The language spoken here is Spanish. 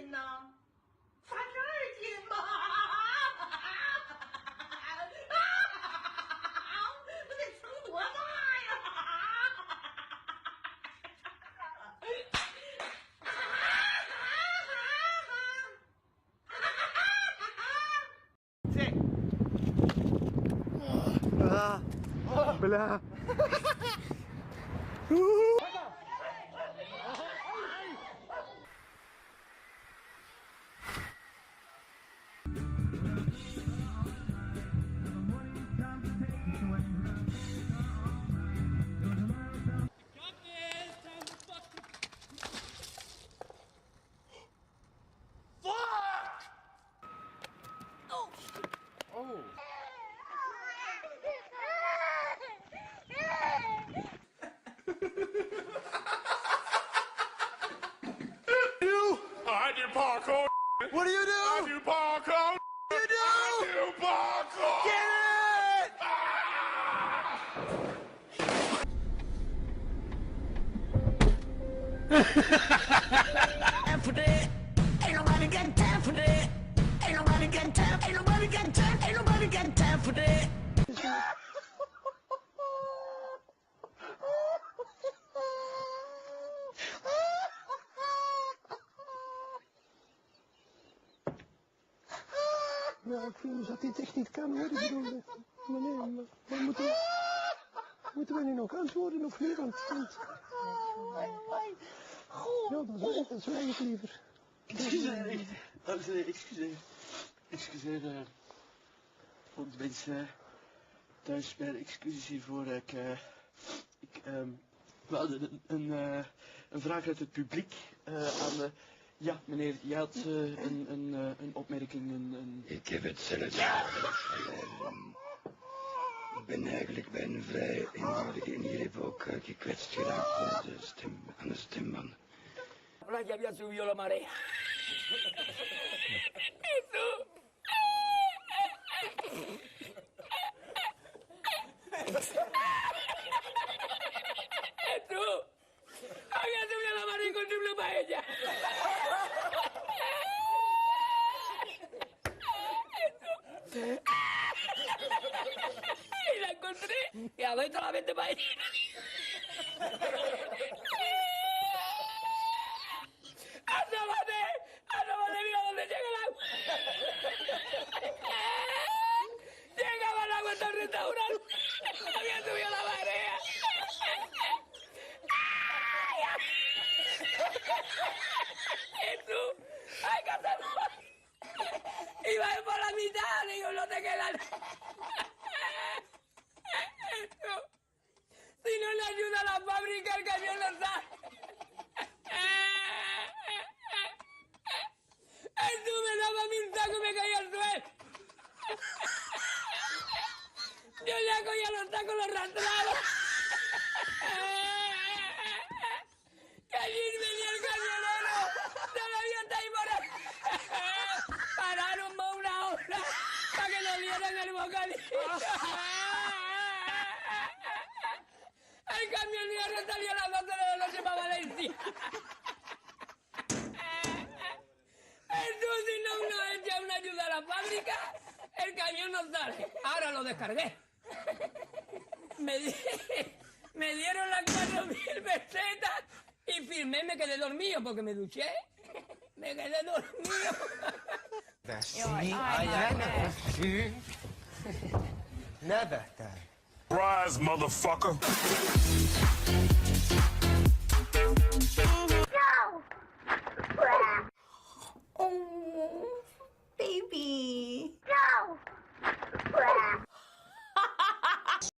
斤呢？32斤吧。我得撑多大呀？بلا I do parkour. What do you do? I do parkour. You do? I do parkour. Get it! Time for that. Ain't nobody got time for that. Ain't nobody got time. Ain't nobody got time. Ain't nobody got time for that. Nou, ik vind dus dat dit echt niet kan hoor. Ik bedoel, maar nee, maar moeten we nu nog antwoorden of niet? Want, ja, dat is wel eigenlijk liever. Excuseer, dames en heren, excuseer. Excuseer voor de mensen thuis bij de excuses hiervoor. We hadden een vraag uit het publiek aan de... Ja, meneer, jij had een opmerking, Ik heb hetzelfde. Ik ben eigenlijk vrij eenvoudig en hier heb ook gekwetst geraakt aan de stembanden. Hola, ya había subido la marea. Eso. Eso. Había subido la marea con triple paella. Y la encontré y hablé solamente para ella. ¡Asómate, mira dónde llega el agua! Llegaba el agua hasta el restaurante. Había subido la marea. ¡Eso! ¡Hay que hacerlo! Iba a ir por la mitad, digo, no te quedan. Si no le ayuda a la fábrica, el camión no sale. Tú me daba mi saco y me caía al suelo. Yo ya cogía los tacos, los arrastraba. Que allí venía el camionero. Todavía está ahí por ahí. Pararon más una hora para que le dieran el bocadillo. El camionero salió a las 12 de la noche para Valencia. Entonces, si no nos echa una ayuda a la fábrica, el camión no sale. Ahora lo descargué. Me dieron las 4.000 pesetas y firmé, me quedé dormido porque me duché. Me quedé dormido. Nada, Rise, motherfucker. Oh, baby.